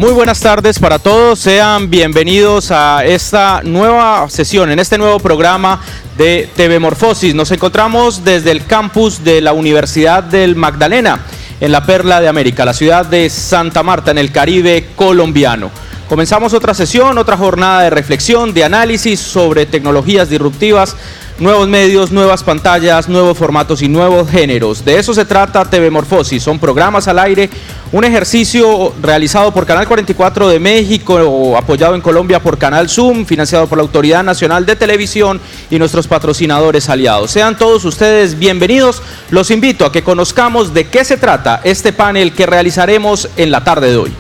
Muy buenas tardes para todos, sean bienvenidos a esta nueva sesión, en este nuevo programa de TV Morfosis. Nos encontramos desde el campus de la Universidad del Magdalena, en la Perla de América, la ciudad de Santa Marta, en el Caribe colombiano. Comenzamos otra sesión, otra jornada de reflexión, de análisis sobre tecnologías disruptivas, nuevos medios, nuevas pantallas, nuevos formatos y nuevos géneros. De eso se trata TV Morfosis. Son programas al aire, un ejercicio realizado por Canal 44 de México, apoyado en Colombia por Canal Zoom, financiado por la Autoridad Nacional de Televisión y nuestros patrocinadores aliados. Sean todos ustedes bienvenidos. Los invito a que conozcamos de qué se trata este panel que realizaremos en la tarde de hoy.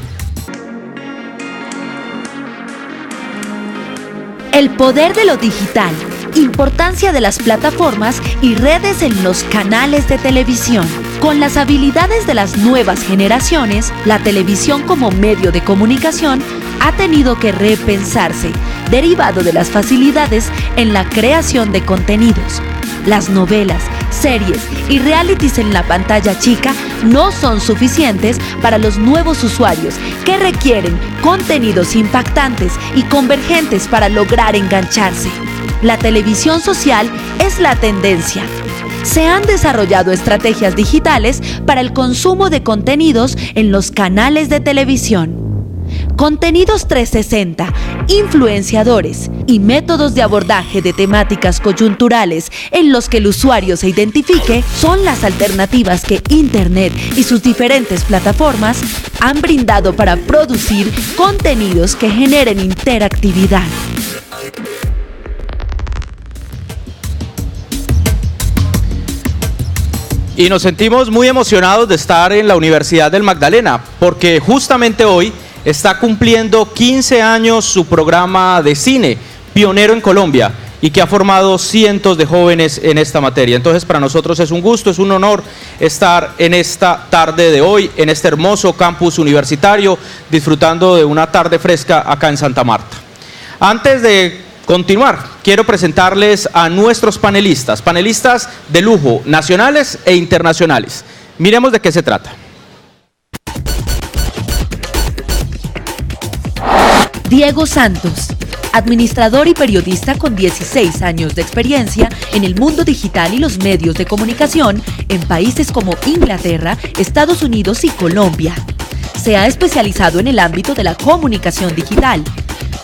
El poder de lo digital, importancia de las plataformas y redes en los canales de televisión. Con las habilidades de las nuevas generaciones, la televisión como medio de comunicación ha tenido que repensarse, derivado de las facilidades en la creación de contenidos. Las novelas, series y realities en la pantalla chica no son suficientes para los nuevos usuarios que requieren contenidos impactantes y convergentes para lograr engancharse. La televisión social es la tendencia. Se han desarrollado estrategias digitales para el consumo de contenidos en los canales de televisión. Contenidos 360, influenciadores y métodos de abordaje de temáticas coyunturales en los que el usuario se identifique son las alternativas que Internet y sus diferentes plataformas han brindado para producir contenidos que generen interactividad. Y nos sentimos muy emocionados de estar en la Universidad del Magdalena, porque justamente hoy está cumpliendo 15 años su programa de cine, pionero en Colombia, y que ha formado cientos de jóvenes en esta materia. Entonces, para nosotros es un gusto, es un honor estar en esta tarde de hoy, en este hermoso campus universitario, disfrutando de una tarde fresca acá en Santa Marta. Antes de continuar, quiero presentarles a nuestros panelistas de lujo, nacionales e internacionales. Miremos de qué se trata. Diego Santos, administrador y periodista con 16 años de experiencia en el mundo digital y los medios de comunicación en países como Inglaterra, Estados Unidos y Colombia. Se ha especializado en el ámbito de la comunicación digital.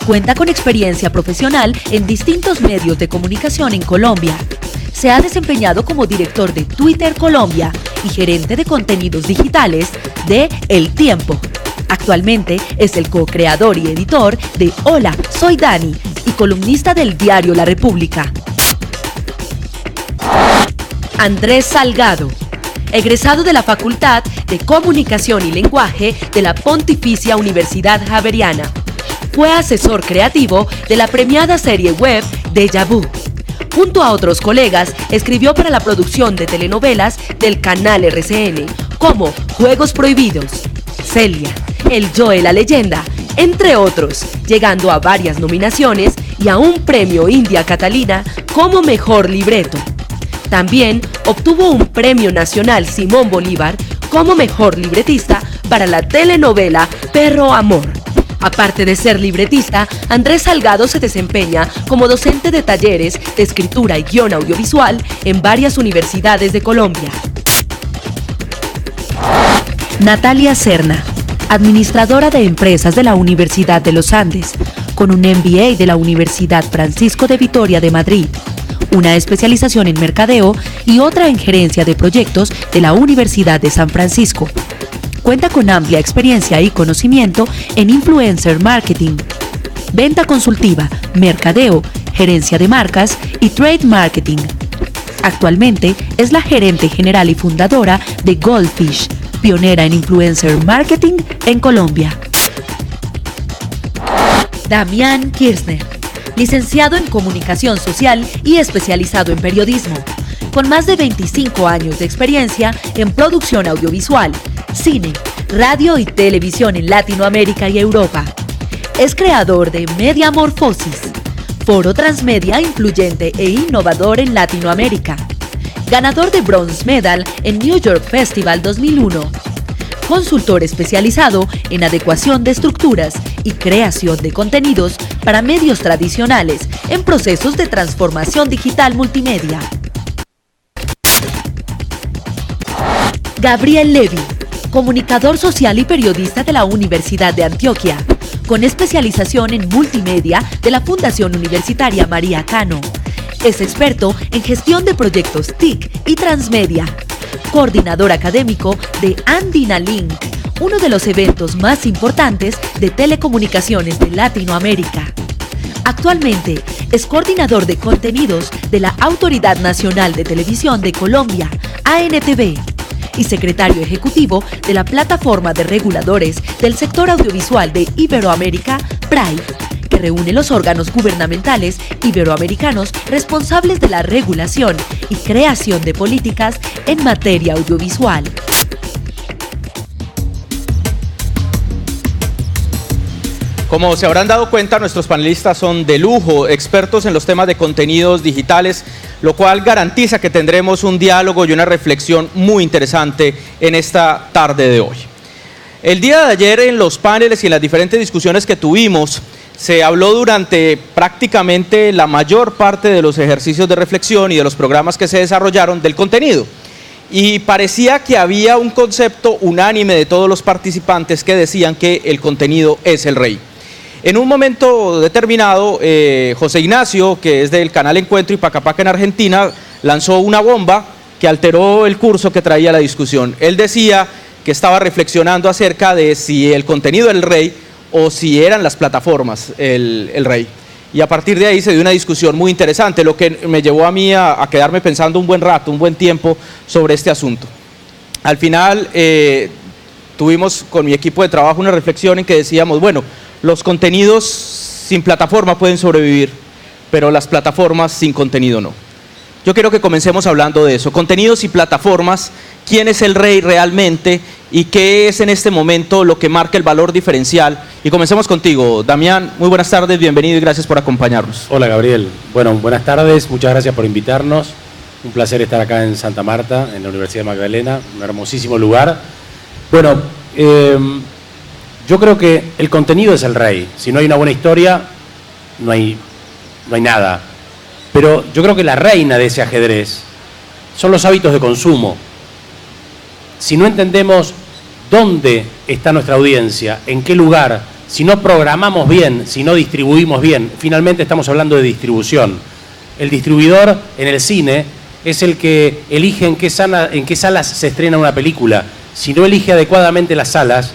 Cuenta con experiencia profesional en distintos medios de comunicación en Colombia. Se ha desempeñado como director de Twitter Colombia y gerente de contenidos digitales de El Tiempo. Actualmente es el co-creador y editor de Hola, soy Dani y columnista del diario La República. Andrés Salgado, egresado de la Facultad de Comunicación y Lenguaje de la Pontificia Universidad Javeriana. Fue asesor creativo de la premiada serie web Déjà Vu. Junto a otros colegas, escribió para la producción de telenovelas del canal RCN, como Juegos Prohibidos, Celia, El Joe la Leyenda, entre otros, llegando a varias nominaciones y a un premio India Catalina como mejor libreto. También obtuvo un premio nacional Simón Bolívar como mejor libretista para la telenovela Perro Amor. Aparte de ser libretista, Andrés Salgado se desempeña como docente de talleres de escritura y guión audiovisual en varias universidades de Colombia. Natalia Serna, administradora de empresas de la Universidad de los Andes, con un MBA de la Universidad Francisco de Vitoria de Madrid, una especialización en mercadeo y otra en gerencia de proyectos de la Universidad de San Francisco. Cuenta con amplia experiencia y conocimiento en influencer marketing, venta consultiva, mercadeo, gerencia de marcas y trade marketing. Actualmente es la gerente general y fundadora de Goldfish, pionera en influencer marketing en Colombia. Damián Kirchner, licenciado en Comunicación Social y especializado en periodismo, con más de 25 años de experiencia en producción audiovisual, cine, radio y televisión en Latinoamérica y Europa. Es creador de Media Morfosis, foro transmedia influyente e innovador en Latinoamérica. Ganador de Bronze Medal en New York Festival 2001. consultor especializado en adecuación de estructuras y creación de contenidos para medios tradicionales en procesos de transformación digital multimedia. Gabriel Levy, comunicador social y periodista de la Universidad de Antioquia, con especialización en multimedia de la Fundación Universitaria María Cano. Es experto en gestión de proyectos TIC y transmedia. Coordinador académico de AndinaLink, uno de los eventos más importantes de telecomunicaciones de Latinoamérica. Actualmente es coordinador de contenidos de la Autoridad Nacional de Televisión de Colombia, ANTV, y secretario ejecutivo de la Plataforma de Reguladores del Sector Audiovisual de Iberoamérica, PRAI, que reúne los órganos gubernamentales iberoamericanos responsables de la regulación y creación de políticas en materia audiovisual. Como se habrán dado cuenta, nuestros panelistas son de lujo, expertos en los temas de contenidos digitales, lo cual garantiza que tendremos un diálogo y una reflexión muy interesante en esta tarde de hoy. El día de ayer, en los paneles y en las diferentes discusiones que tuvimos, se habló durante prácticamente la mayor parte de los ejercicios de reflexión y de los programas que se desarrollaron del contenido. Y parecía que había un concepto unánime de todos los participantes que decían que el contenido es el rey. En un momento determinado, José Ignacio, que es del canal Encuentro y Pacapaca en Argentina, lanzó una bomba que alteró el curso que traía la discusión. Él decía que estaba reflexionando acerca de si el contenido era el rey o si eran las plataformas el rey. Y a partir de ahí se dio una discusión muy interesante, lo que me llevó a mí a quedarme pensando un buen rato, un buen tiempo sobre este asunto. Al final tuvimos con mi equipo de trabajo una reflexión en que decíamos, bueno, los contenidos sin plataforma pueden sobrevivir, pero las plataformas sin contenido no. Yo quiero que comencemos hablando de eso, contenidos y plataformas, quién es el rey realmente y qué es en este momento lo que marca el valor diferencial. Y comencemos contigo, Damián, muy buenas tardes, bienvenido y gracias por acompañarnos. Hola Gabriel, bueno, buenas tardes, muchas gracias por invitarnos, un placer estar acá en Santa Marta, en la Universidad de Magdalena, un hermosísimo lugar. Bueno, yo creo que el contenido es el rey, si no hay una buena historia, no hay nada. Pero yo creo que la reina de ese ajedrez son los hábitos de consumo. Si no entendemos dónde está nuestra audiencia, en qué lugar, si no programamos bien, si no distribuimos bien, finalmente estamos hablando de distribución. El distribuidor en el cine es el que elige en qué salas se estrena una película. Si no elige adecuadamente las salas,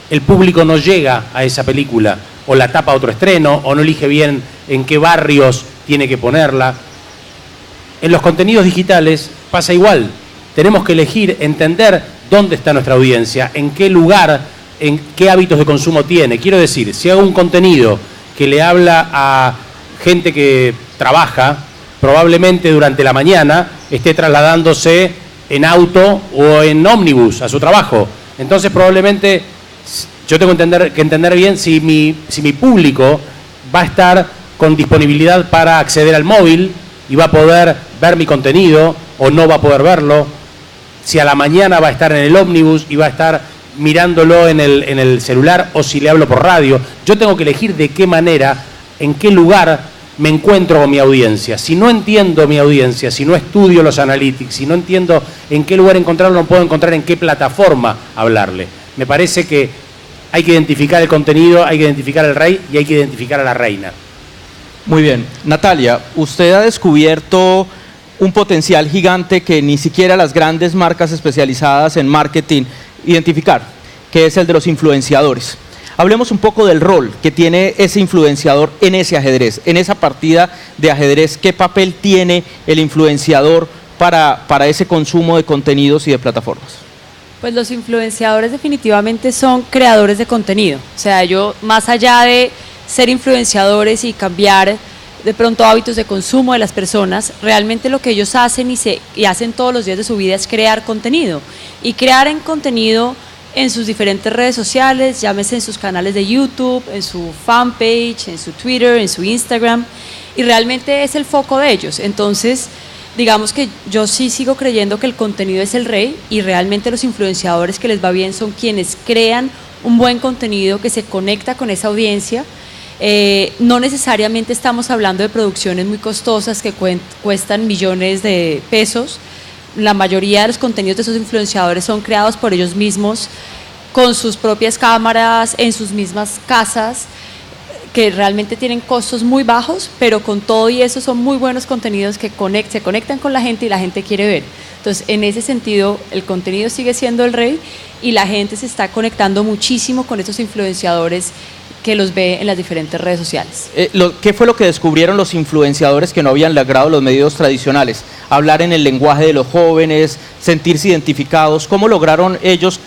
el público no llega a esa película, o la tapa a otro estreno, o no elige bien en qué barrios tiene que ponerla. En los contenidos digitales pasa igual. Tenemos que elegir, entender dónde está nuestra audiencia, en qué lugar, en qué hábitos de consumo tiene. Quiero decir, si hago un contenido que le habla a gente que trabaja, probablemente durante la mañana esté trasladándose en auto o en ómnibus a su trabajo. Entonces probablemente yo tengo que entender bien si mi público va a estar con disponibilidad para acceder al móvil y va a poder ver mi contenido o no va a poder verlo, si a la mañana va a estar en el ómnibus y va a estar mirándolo en el celular o si le hablo por radio. Yo tengo que elegir de qué manera, en qué lugar me encuentro con mi audiencia. Si no entiendo mi audiencia, si no estudio los analytics, si no entiendo en qué lugar encontrarlo, no puedo encontrar en qué plataforma hablarle. Me parece que hay que identificar el contenido, hay que identificar al rey y hay que identificar a la reina. Muy bien. Natalia, usted ha descubierto un potencial gigante que ni siquiera las grandes marcas especializadas en marketing identificar, que es el de los influenciadores. Hablemos un poco del rol que tiene ese influenciador en ese ajedrez, en esa partida de ajedrez. ¿Qué papel tiene el influenciador para ese consumo de contenidos y de plataformas? Pues los influenciadores definitivamente son creadores de contenido. O sea, ellos, más allá de ser influenciadores y cambiar de pronto hábitos de consumo de las personas, realmente lo que ellos hacen y hacen todos los días de su vida es crear contenido. Y crear en contenido en sus diferentes redes sociales, llámese en sus canales de YouTube, en su fanpage, en su Twitter, en su Instagram, y realmente es el foco de ellos. Entonces, digamos que yo sí sigo creyendo que el contenido es el rey y realmente los influenciadores que les va bien son quienes crean un buen contenido que se conecta con esa audiencia. No necesariamente estamos hablando de producciones muy costosas que cuestan millones de pesos. La mayoría de los contenidos de esos influenciadores son creados por ellos mismos, con sus propias cámaras, en sus mismas casas, que realmente tienen costos muy bajos, pero con todo y eso son muy buenos contenidos que se conectan con la gente y la gente quiere ver. Entonces, en ese sentido, el contenido sigue siendo el rey y la gente se está conectando muchísimo con estos influenciadores que los ve en las diferentes redes sociales. ¿Qué fue lo que descubrieron los influenciadores que no habían logrado los medios tradicionales? Hablar en el lenguaje de los jóvenes, sentirse identificados. ¿Cómo lograron ellos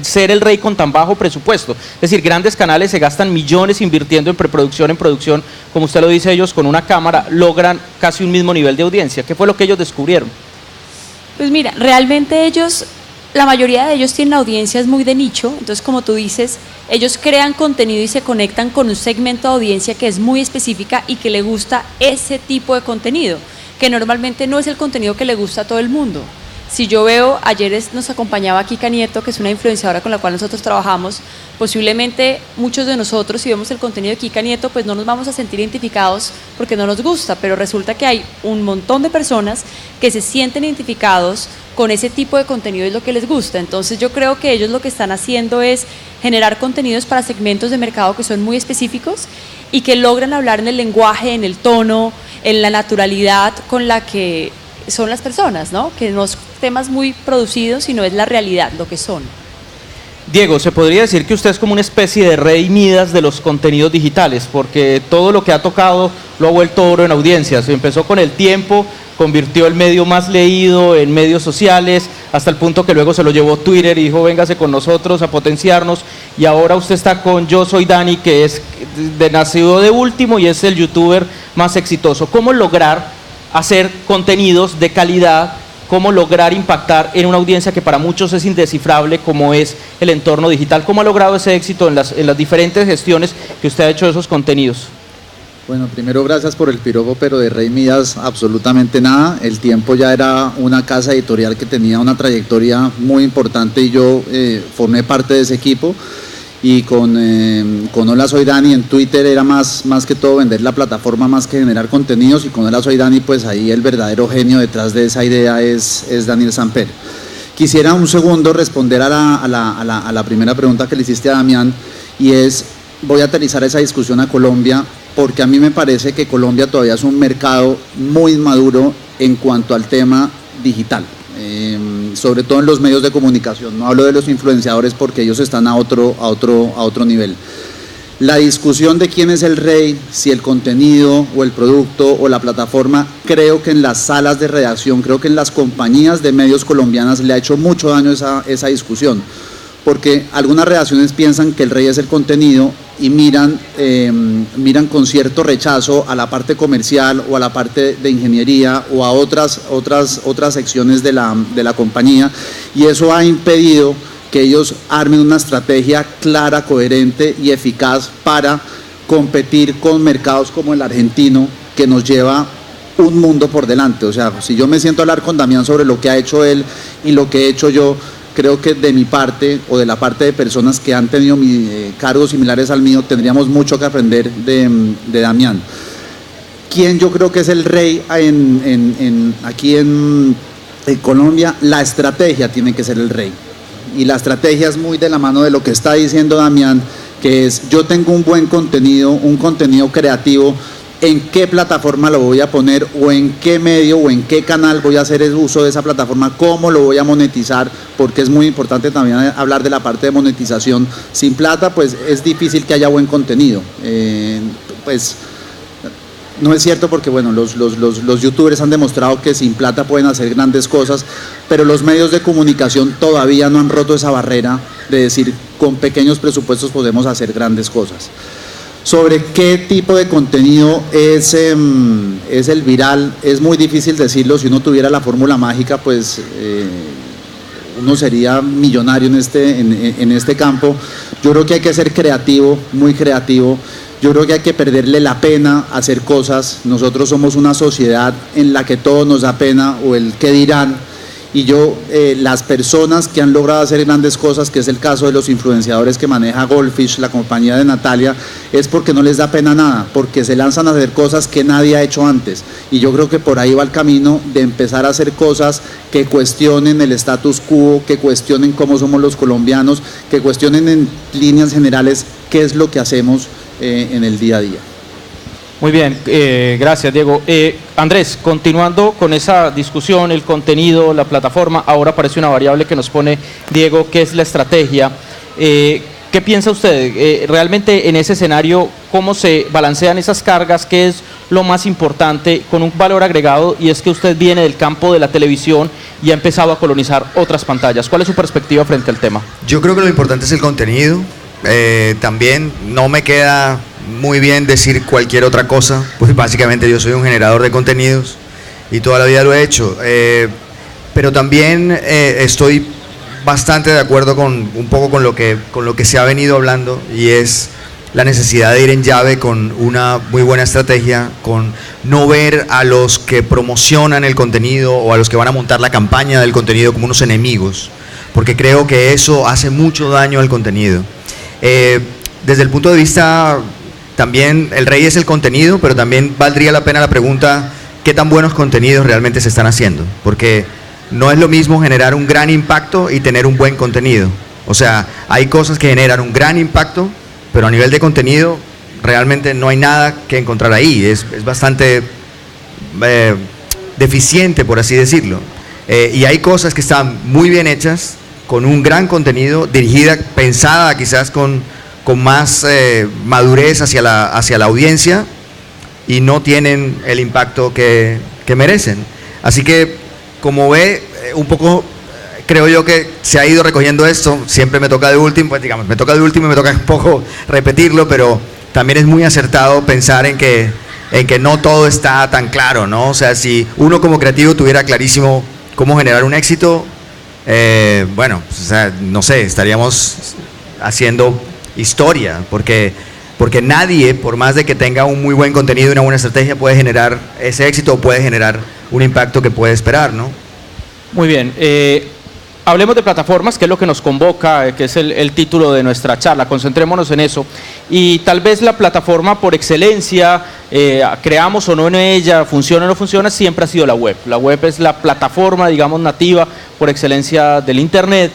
ser el rey con tan bajo presupuesto? Es decir, grandes canales se gastan millones invirtiendo en preproducción, en producción, como usted lo dice, ellos con una cámara logran casi un mismo nivel de audiencia. ¿Qué fue lo que ellos descubrieron? Pues mira, realmente ellos, la mayoría de ellos tienen audiencias muy de nicho, entonces como tú dices, ellos crean contenido y se conectan con un segmento de audiencia que es muy específica y que le gusta ese tipo de contenido, que normalmente no es el contenido que le gusta a todo el mundo. Si yo veo, ayer nos acompañaba Kika Nieto, que es una influenciadora con la cual nosotros trabajamos, posiblemente muchos de nosotros, si vemos el contenido de Kika Nieto, pues no nos vamos a sentir identificados porque no nos gusta, pero resulta que hay un montón de personas que se sienten identificados con ese tipo de contenido, es lo que les gusta. Entonces yo creo que ellos lo que están haciendo es generar contenidos para segmentos de mercado que son muy específicos y que logran hablar en el lenguaje, en el tono, en la naturalidad con la que son las personas, ¿no? Que no son temas muy producidos, sino es la realidad, lo que son. Diego, ¿se podría decir que usted es como una especie de rey Midas de los contenidos digitales? Porque todo lo que ha tocado lo ha vuelto oro en audiencias. Empezó con El Tiempo, convirtió el medio más leído en medios sociales, hasta el punto que luego se lo llevó Twitter y dijo, véngase con nosotros a potenciarnos. Y ahora usted está con Yo Soy Dani, que es nacido de último y es el youtuber más exitoso. ¿Cómo lograr hacer contenidos de calidad? ¿Cómo lograr impactar en una audiencia que para muchos es indescifrable como es el entorno digital? ¿Cómo ha logrado ese éxito en las diferentes gestiones que usted ha hecho de esos contenidos? Bueno, primero gracias por el piropo, pero de Rey Midas absolutamente nada. El Tiempo ya era una casa editorial que tenía una trayectoria muy importante y yo formé parte de ese equipo. Y con Hola Soy Dani en Twitter era más que todo vender la plataforma más que generar contenidos, y con Hola Soy Dani pues ahí el verdadero genio detrás de esa idea es Daniel Samper. Quisiera un segundo responder a la primera pregunta que le hiciste a Damián, y es, voy a aterrizar esa discusión a Colombia, porque a mí me parece que Colombia todavía es un mercado muy maduro en cuanto al tema digital. Sobre todo en los medios de comunicación, no hablo de los influenciadores porque ellos están a otro nivel. La discusión de quién es el rey, si el contenido o el producto o la plataforma, creo que en las salas de redacción, creo que en las compañías de medios colombianas le ha hecho mucho daño esa discusión, porque algunas redacciones piensan que el rey es el contenido y miran con cierto rechazo a la parte comercial o a la parte de ingeniería o a otras secciones de la compañía, y eso ha impedido que ellos armen una estrategia clara, coherente y eficaz para competir con mercados como el argentino, que nos lleva un mundo por delante. O sea, si yo me siento a hablar con Damián sobre lo que ha hecho él y lo que he hecho yo, creo que de mi parte o de la parte de personas que han tenido cargos similares al mío, tendríamos mucho que aprender de Damián. ¿Quién yo creo que es el rey aquí en Colombia? La estrategia tiene que ser el rey. Y la estrategia es muy de la mano de lo que está diciendo Damián, que es, yo tengo un buen contenido, un contenido creativo, ¿en qué plataforma lo voy a poner, o en qué medio o en qué canal voy a hacer el uso de esa plataforma? ¿Cómo lo voy a monetizar? Porque es muy importante también hablar de la parte de monetización. Sin plata, pues es difícil que haya buen contenido. Pues no es cierto, porque bueno, los youtubers han demostrado que sin plata pueden hacer grandes cosas, pero los medios de comunicación todavía no han roto esa barrera de decir, con pequeños presupuestos podemos hacer grandes cosas. Sobre qué tipo de contenido es el viral, es muy difícil decirlo. Si uno tuviera la fórmula mágica, pues uno sería millonario en este campo. Yo creo que hay que ser creativo, muy creativo. Yo creo que hay que perderle la pena a hacer cosas. Nosotros somos una sociedad en la que todo nos da pena o el qué dirán. Y las personas que han logrado hacer grandes cosas, que es el caso de los influenciadores que maneja Goldfish, la compañía de Natalia, es porque no les da pena nada, porque se lanzan a hacer cosas que nadie ha hecho antes. Y yo creo que por ahí va el camino de empezar a hacer cosas que cuestionen el status quo, que cuestionen cómo somos los colombianos, que cuestionen en líneas generales qué es lo que hacemos en el día a día. Muy bien, gracias Diego. Andrés, continuando con esa discusión, el contenido, la plataforma, ahora aparece una variable que nos pone Diego, que es la estrategia. ¿Qué piensa usted? Realmente en ese escenario, ¿cómo se balancean esas cargas? ¿Qué es lo más importante con un valor agregado? Y es que usted viene del campo de la televisión y ha empezado a colonizar otras pantallas. ¿Cuál es su perspectiva frente al tema? Yo creo que lo importante es el contenido. También no me queda muy bien decir cualquier otra cosa, pues básicamente yo soy un generador de contenidos y toda la vida lo he hecho, pero también estoy bastante de acuerdo un poco con lo que se ha venido hablando, y es la necesidad de ir en llave con una muy buena estrategia, con no ver a los que promocionan el contenido o a los que van a montar la campaña del contenido como unos enemigos, porque creo que eso hace mucho daño al contenido. Desde el punto de vista, también el rey es el contenido, pero también valdría la pena la pregunta, ¿qué tan buenos contenidos realmente se están haciendo? Porque no es lo mismo generar un gran impacto y tener un buen contenido. O sea, hay cosas que generan un gran impacto, pero a nivel de contenido realmente no hay nada que encontrar ahí. Es bastante deficiente, por así decirlo. Y hay cosas que están muy bien hechas, con un gran contenido, dirigida, pensada quizás con más madurez hacia la audiencia, y no tienen el impacto que merecen. Así que, como ve, un poco creo yo que se ha ido recogiendo esto. Siempre me toca de último, pues digamos, me toca de último y me toca un poco repetirlo, pero también es muy acertado pensar en que no todo está tan claro, ¿no? O sea, si uno como creativo tuviera clarísimo cómo generar un éxito, bueno, o sea, no sé, estaríamos haciendo historia, porque nadie, por más de que tenga un muy buen contenido y una buena estrategia, puede generar ese éxito o puede generar un impacto que puede esperar, ¿no? Muy bien, hablemos de plataformas, que es lo que nos convoca, que es el título de nuestra charla. Concentrémonos en eso. Y tal vez la plataforma por excelencia, creamos o no en ella, funciona o no funciona, siempre ha sido la web. La web es la plataforma, digamos, nativa por excelencia del Internet.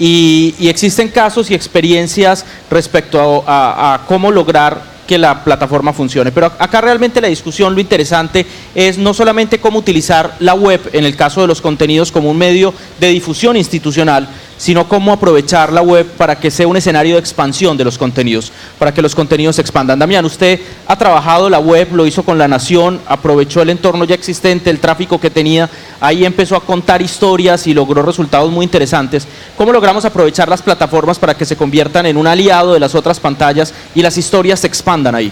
Y existen casos y experiencias respecto a cómo lograr que la plataforma funcione. Pero acá realmente la discusión, lo interesante es no solamente cómo utilizar la web en el caso de los contenidos como un medio de difusión institucional, sino cómo aprovechar la web para que sea un escenario de expansión de los contenidos, para que los contenidos se expandan. Damián, usted ha trabajado la web, lo hizo con La Nación, aprovechó el entorno ya existente, el tráfico que tenía, ahí empezó a contar historias y logró resultados muy interesantes. ¿Cómo logramos aprovechar las plataformas para que se conviertan en un aliado de las otras pantallas y las historias se expandan ahí?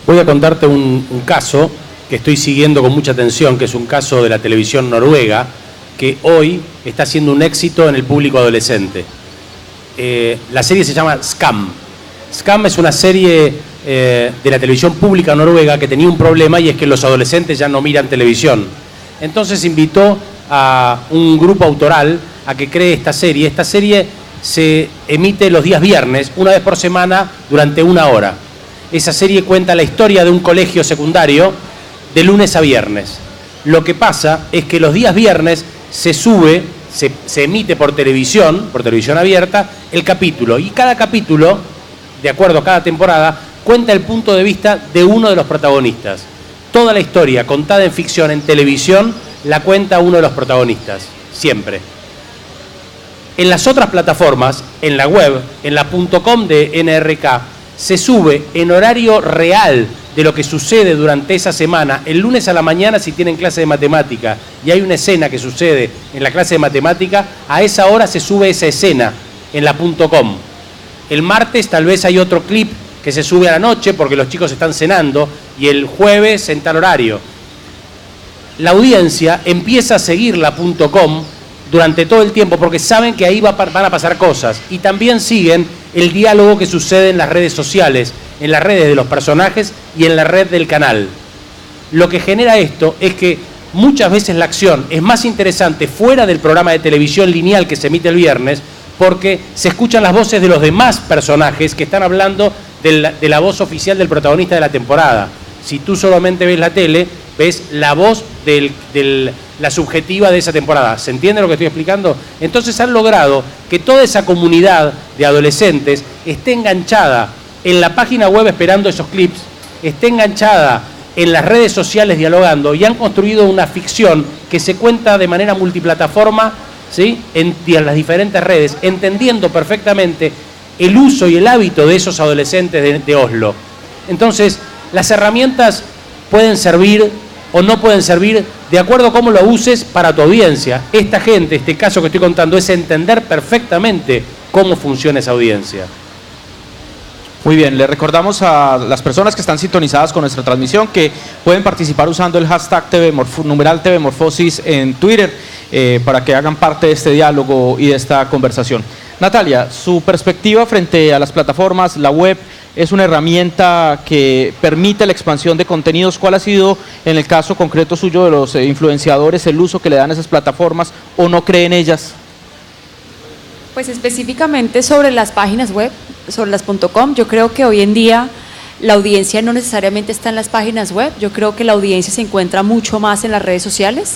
Voy a contarte un caso que estoy siguiendo con mucha atención, que es un caso de la televisión noruega, que hoy está siendo un éxito en el público adolescente. La serie se llama Skam. Skam es una serie de la televisión pública noruega que tenía un problema, y es que los adolescentes ya no miran televisión. Entonces invitó a un grupo autoral a que cree esta serie. Esta serie se emite los días viernes, una vez por semana, durante 1 hora. Esa serie cuenta la historia de un colegio secundario de lunes a viernes. Lo que pasa es que los días viernes se emite por televisión abierta, el capítulo. Y cada capítulo, de acuerdo a cada temporada, cuenta el punto de vista de uno de los protagonistas. Toda la historia contada en ficción en televisión la cuenta uno de los protagonistas, siempre. En las otras plataformas, en la web, en la .com de NRK, se sube en horario real de lo que sucede durante esa semana. El lunes a la mañana, si tienen clase de matemática y hay una escena que sucede en la clase de matemática, a esa hora se sube esa escena en la .com. El martes tal vez hay otro clip que se sube a la noche porque los chicos están cenando, y el jueves en tal horario. La audiencia empieza a seguir la .com durante todo el tiempo porque saben que ahí van a pasar cosas, y también siguen el diálogo que sucede en las redes sociales, en las redes de los personajes y en la red del canal. Lo que genera esto es que muchas veces la acción es más interesante fuera del programa de televisión lineal que se emite el viernes, porque se escuchan las voces de los demás personajes que están hablando de la voz oficial del protagonista de la temporada. Si tú solamente ves la tele, ves la voz la subjetiva de esa temporada. ¿Se entiende lo que estoy explicando? Entonces han logrado que toda esa comunidad de adolescentes esté enganchada en la página web esperando esos clips, esté enganchada en las redes sociales dialogando, y han construido una ficción que se cuenta de manera multiplataforma, ¿sí?, en las diferentes redes, entendiendo perfectamente el uso y el hábito de esos adolescentes de Oslo. Entonces, las herramientas pueden servir o no pueden servir de acuerdo a cómo lo uses para tu audiencia. Esta gente, este caso que estoy contando, es entender perfectamente cómo funciona esa audiencia. Muy bien, le recordamos a las personas que están sintonizadas con nuestra transmisión que pueden participar usando el hashtag numeral TV Morfosis en Twitter para que hagan parte de este diálogo y de esta conversación. Natalia, su perspectiva frente a las plataformas, la web, es una herramienta que permite la expansión de contenidos. ¿Cuál ha sido, en el caso concreto suyo de los influenciadores, el uso que le dan a esas plataformas o no cree en ellas? Pues específicamente sobre las páginas web, sobre las .com, yo creo que hoy en día la audiencia no necesariamente está en las páginas web, yo creo que la audiencia se encuentra mucho más en las redes sociales.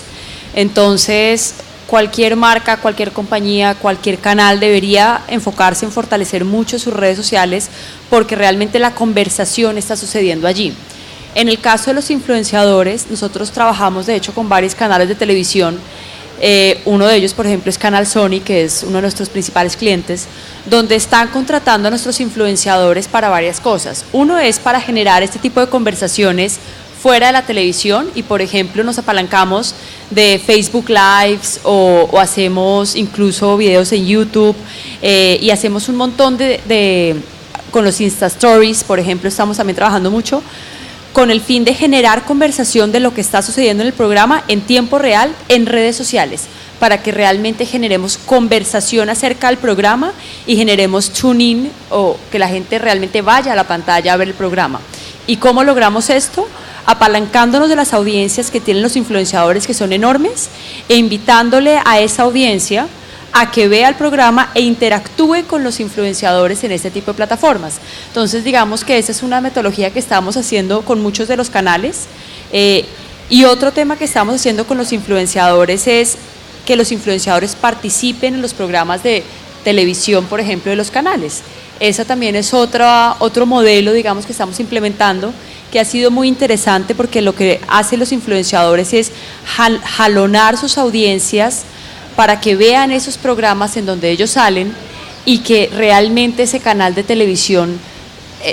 Entonces, cualquier marca, cualquier compañía, cualquier canal debería enfocarse en fortalecer mucho sus redes sociales, porque realmente la conversación está sucediendo allí. En el caso de los influenciadores, nosotros trabajamos de hecho con varios canales de televisión. Uno de ellos, por ejemplo, es Canal Sony, que es uno de nuestros principales clientes, donde están contratando a nuestros influenciadores para varias cosas. Uno es para generar este tipo de conversaciones fuera de la televisión, y por ejemplo nos apalancamos de Facebook Lives o hacemos incluso videos en YouTube, y hacemos un montón con los Insta Stories, por ejemplo, estamos también trabajando mucho con el fin de generar conversación de lo que está sucediendo en el programa en tiempo real en redes sociales, para que realmente generemos conversación acerca del programa y generemos tune-in, o que la gente realmente vaya a la pantalla a ver el programa. ¿Y cómo logramos esto? Apalancándonos de las audiencias que tienen los influenciadores, que son enormes, e invitándole a esa audiencia a que vea el programa e interactúe con los influenciadores en este tipo de plataformas. Entonces, digamos que esa es una metodología que estamos haciendo con muchos de los canales. Y otro tema que estamos haciendo con los influenciadores es que los influenciadores participen en los programas de televisión, por ejemplo, de los canales. Esa también es otro modelo, digamos, que estamos implementando, que ha sido muy interesante, porque lo que hacen los influenciadores es jalonar sus audiencias para que vean esos programas en donde ellos salen, y que realmente ese canal de televisión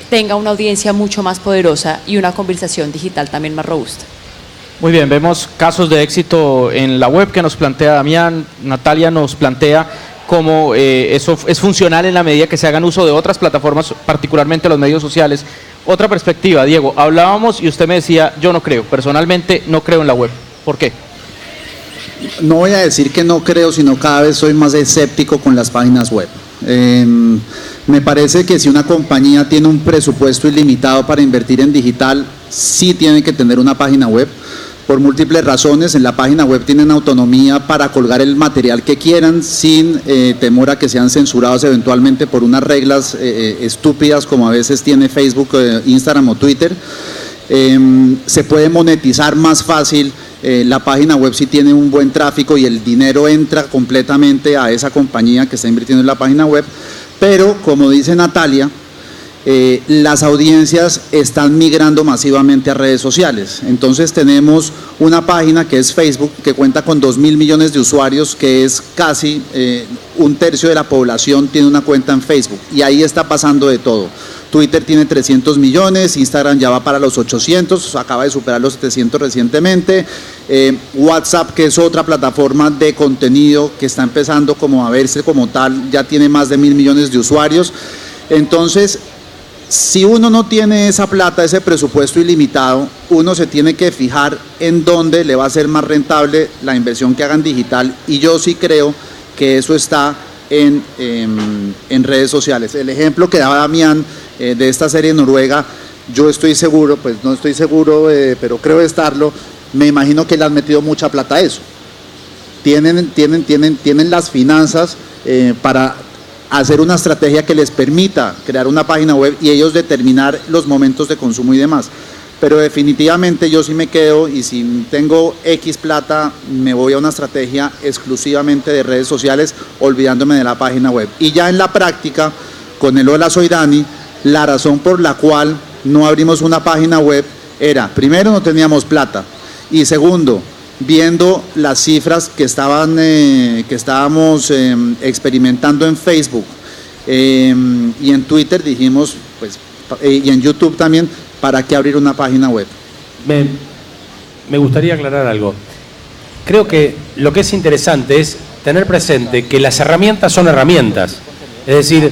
tenga una audiencia mucho más poderosa y una conversación digital también más robusta. Muy bien, vemos casos de éxito en la web que nos plantea Damián. Natalia nos plantea cómo eso es funcional en la medida que se hagan uso de otras plataformas, particularmente los medios sociales. Otra perspectiva, Diego, hablábamos y usted me decía, yo no creo, personalmente no creo en la web. ¿Por qué? No voy a decir que no creo, sino cada vez soy más escéptico con las páginas web. Me parece que si una compañía tiene un presupuesto ilimitado para invertir en digital, sí tiene que tener una página web, por múltiples razones. En la página web tienen autonomía para colgar el material que quieran, sin temor a que sean censurados eventualmente por unas reglas estúpidas como a veces tiene Facebook, Instagram o Twitter. Se puede monetizar más fácil la página web si tiene un buen tráfico y el dinero entra completamente a esa compañía que está invirtiendo en la página web. Pero, como dice Natalia, las audiencias están migrando masivamente a redes sociales. Entonces tenemos una página que es Facebook, que cuenta con 2.000 millones de usuarios, que es casi un tercio de la población tiene una cuenta en Facebook, y ahí está pasando de todo. Twitter tiene 300 millones, Instagram ya va para los 800, acaba de superar los 700 recientemente. WhatsApp, que es otra plataforma de contenido que está empezando como a verse como tal, ya tiene más de 1.000 millones de usuarios. Entonces, si uno no tiene esa plata, ese presupuesto ilimitado, uno se tiene que fijar en dónde le va a ser más rentable la inversión que haga en digital, y yo sí creo que eso está en redes sociales. El ejemplo que daba Damián de esta serie Noruega, yo estoy seguro, pues no estoy seguro, pero creo estarlo, me imagino que le han metido mucha plata a eso. Tienen las finanzas para hacer una estrategia que les permita crear una página web y ellos determinar los momentos de consumo y demás. Pero definitivamente yo sí me quedo, y si tengo X plata, me voy a una estrategia exclusivamente de redes sociales, olvidándome de la página web. Y ya en la práctica, con el Hola Soy Dani, la razón por la cual no abrimos una página web era, primero, no teníamos plata, y segundo, viendo las cifras que estábamos experimentando en Facebook y en Twitter, dijimos, pues, y en YouTube también, ¿para qué abrir una página web? Me gustaría aclarar algo. Creo que lo que es interesante es tener presente que las herramientas son herramientas. Es decir,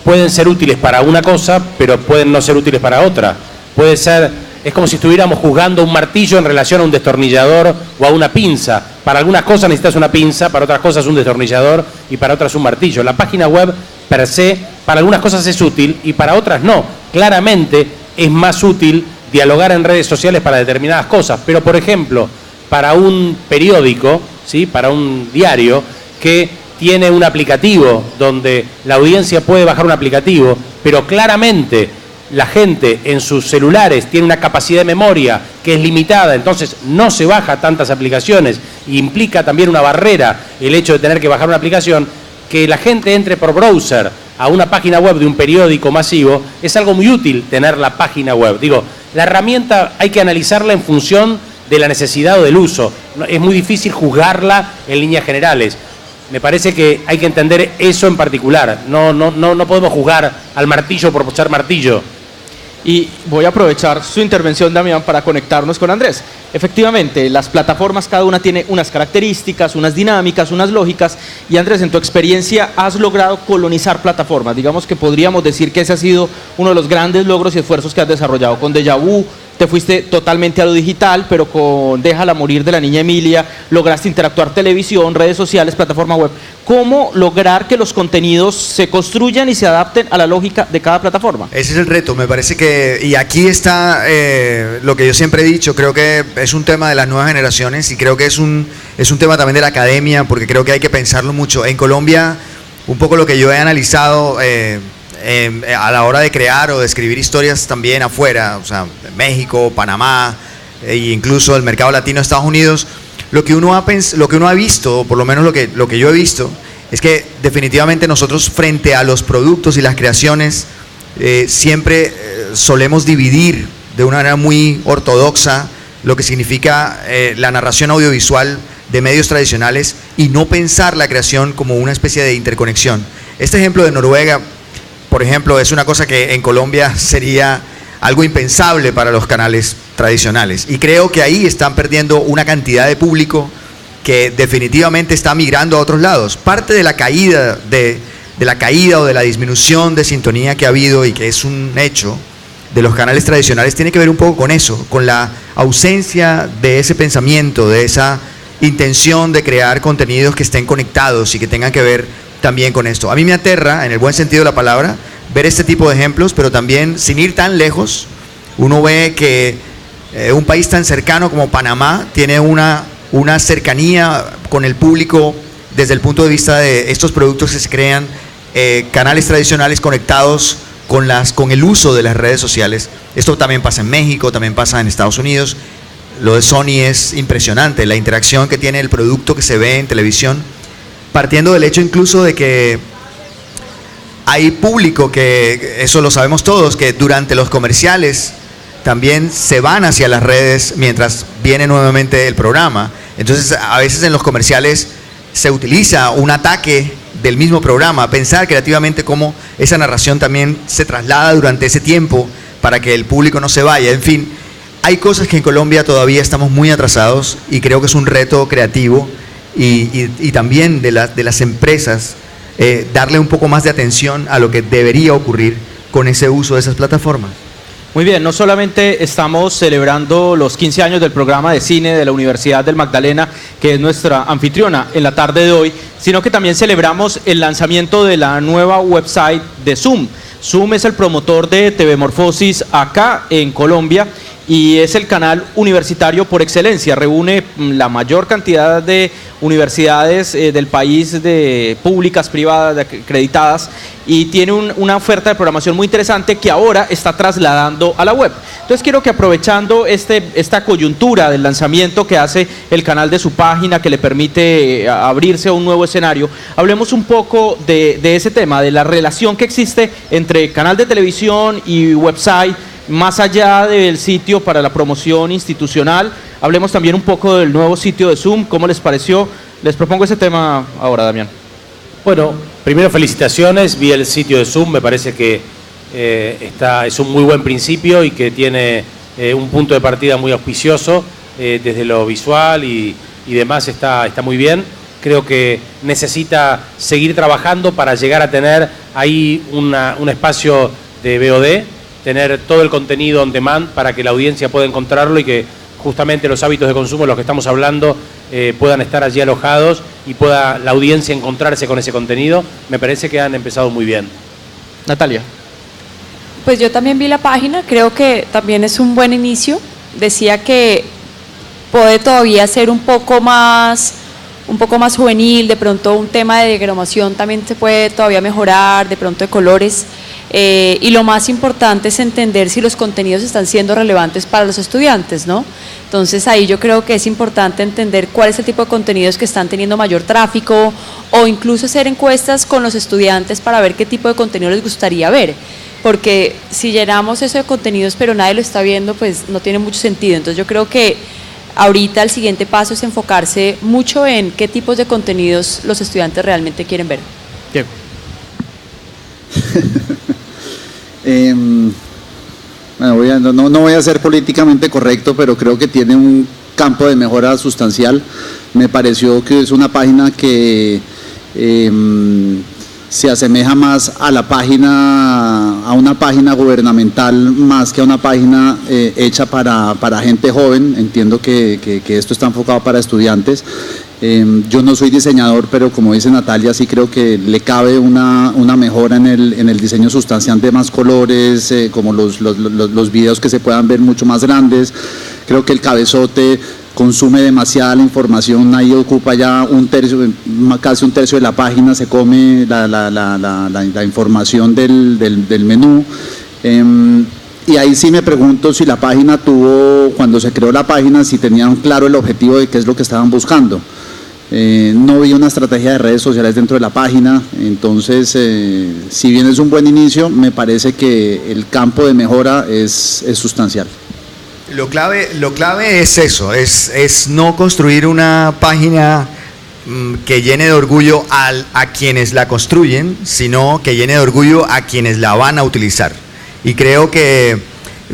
pueden ser útiles para una cosa, pero pueden no ser útiles para otra. Puede ser, es como si estuviéramos jugando un martillo en relación a un destornillador o a una pinza. Para algunas cosas necesitas una pinza, para otras cosas un destornillador y para otras un martillo. La página web per se, para algunas cosas es útil y para otras no. Claramente es más útil dialogar en redes sociales para determinadas cosas, pero por ejemplo, para un periódico, ¿sí? Para un diario que tiene un aplicativo donde la audiencia puede bajar un aplicativo, pero claramente la gente en sus celulares tiene una capacidad de memoria que es limitada, entonces no se baja tantas aplicaciones y implica también una barrera el hecho de tener que bajar una aplicación. Que la gente entre por browser a una página web de un periódico masivo es algo muy útil tener la página web. Digo, la herramienta hay que analizarla en función de la necesidad o del uso. Es muy difícil juzgarla en líneas generales. Me parece que hay que entender eso en particular. No podemos juzgar al martillo por ser martillo. Y voy a aprovechar su intervención, Damián, para conectarnos con Andrés. Efectivamente, las plataformas cada una tiene unas características, unas dinámicas, unas lógicas, y Andrés, en tu experiencia has logrado colonizar plataformas. Digamos que podríamos decir que ese ha sido uno de los grandes logros y esfuerzos que has desarrollado con Deja Vu. Te fuiste totalmente a lo digital, pero con Déjala Morir de la Niña Emilia lograste interactuar televisión, redes sociales, plataforma web. ¿Cómo lograr que los contenidos se construyan y se adapten a la lógica de cada plataforma? Ese es el reto, me parece que, y aquí está lo que yo siempre he dicho, creo que es un tema de las nuevas generaciones y creo que es un tema también de la academia, porque creo que hay que pensarlo mucho. En Colombia, un poco lo que yo he analizado a la hora de crear o de escribir historias también afuera, o sea, México, Panamá, e incluso el mercado latino de Estados Unidos, lo que uno ha visto, o por lo menos lo que yo he visto, es que definitivamente nosotros frente a los productos y las creaciones siempre solemos dividir de una manera muy ortodoxa lo que significa la narración audiovisual de medios tradicionales y no pensar la creación como una especie de interconexión. Este ejemplo de Noruega, por ejemplo, es una cosa que en Colombia sería algo impensable para los canales tradicionales. Y creo que ahí están perdiendo una cantidad de público que definitivamente está migrando a otros lados. Parte de la caída o de la disminución de sintonía que ha habido y que es un hecho de los canales tradicionales tiene que ver un poco con eso, con la ausencia de ese pensamiento, de esa intención de crear contenidos que estén conectados y que tengan que ver también con esto. A mí me aterra, en el buen sentido de la palabra, ver este tipo de ejemplos, pero también sin ir tan lejos, uno ve que un país tan cercano como Panamá tiene una cercanía con el público desde el punto de vista de estos productos que se crean, canales tradicionales conectados con el uso de las redes sociales. Esto también pasa en México, también pasa en Estados Unidos. Lo de Sony es impresionante, la interacción que tiene el producto que se ve en televisión, partiendo del hecho incluso de que hay público que, eso lo sabemos todos, que durante los comerciales también se van hacia las redes mientras viene nuevamente el programa. Entonces, a veces en los comerciales se utiliza un ataque del mismo programa, pensar creativamente cómo esa narración también se traslada durante ese tiempo para que el público no se vaya. En fin, hay cosas que en Colombia todavía estamos muy atrasados y creo que es un reto creativo y también de las empresas darle un poco más de atención a lo que debería ocurrir con ese uso de esas plataformas. Muy bien, no solamente estamos celebrando los 15 años del programa de cine de la Universidad del Magdalena, que es nuestra anfitriona en la tarde de hoy, sino que también celebramos el lanzamiento de la nueva website de Zoom. Zoom es el promotor de TV Morfosis acá en Colombia y es el canal universitario por excelencia. Reúne la mayor cantidad de universidades del país, de públicas, privadas, acreditadas, y tiene una oferta de programación muy interesante que ahora está trasladando a la web. Entonces quiero que, aprovechando esta coyuntura del lanzamiento que hace el canal de su página, que le permite abrirse a un nuevo escenario, hablemos un poco de ese tema, de la relación que existe entre canal de televisión y website, más allá del sitio para la promoción institucional. Hablemos también un poco del nuevo sitio de Zoom. ¿Cómo les pareció? Les propongo ese tema ahora, Damián. Bueno, primero felicitaciones, vi el sitio de Zoom, me parece que es un muy buen principio y que tiene un punto de partida muy auspicioso, desde lo visual y demás está muy bien. Creo que necesita seguir trabajando para llegar a tener ahí un espacio de VOD, tener todo el contenido on demand para que la audiencia pueda encontrarlo y que justamente los hábitos de consumo de los que estamos hablando puedan estar allí alojados y pueda la audiencia encontrarse con ese contenido. Me parece que han empezado muy bien. Natalia. Pues yo también vi la página, creo que también es un buen inicio. Decía que puede todavía ser un poco más juvenil, de pronto un tema de diagramación también se puede todavía mejorar, de pronto de colores. Y lo más importante es entender si los contenidos están siendo relevantes para los estudiantes, ¿no? Entonces ahí yo creo que es importante entender cuál es el tipo de contenidos que están teniendo mayor tráfico, o incluso hacer encuestas con los estudiantes para ver qué tipo de contenido les gustaría ver, porque si llenamos eso de contenidos pero nadie lo está viendo, pues no tiene mucho sentido. Entonces yo creo que ahorita el siguiente paso es enfocarse mucho en qué tipos de contenidos los estudiantes realmente quieren ver. Diego. Bueno, no voy a ser políticamente correcto, pero creo que tiene un campo de mejora sustancial. Me pareció que es una página que se asemeja más a una página gubernamental más que a una página hecha para gente joven. Entiendo que esto está enfocado para estudiantes. Yo no soy diseñador, pero como dice Natalia, sí creo que le cabe una mejora en el diseño sustancial, de más colores, como los videos que se puedan ver mucho más grandes. Creo que el cabezote consume demasiada la información, ahí ocupa ya casi un tercio de la página, se come la información del menú. Y ahí sí me pregunto si la página cuando se creó la página, si tenían claro el objetivo de qué es lo que estaban buscando. No vi una estrategia de redes sociales dentro de la página, entonces si bien es un buen inicio, me parece que el campo de mejora es sustancial. Lo clave es eso, es no construir una página que llene de orgullo a quienes la construyen, sino que llene de orgullo a quienes la van a utilizar. Y creo que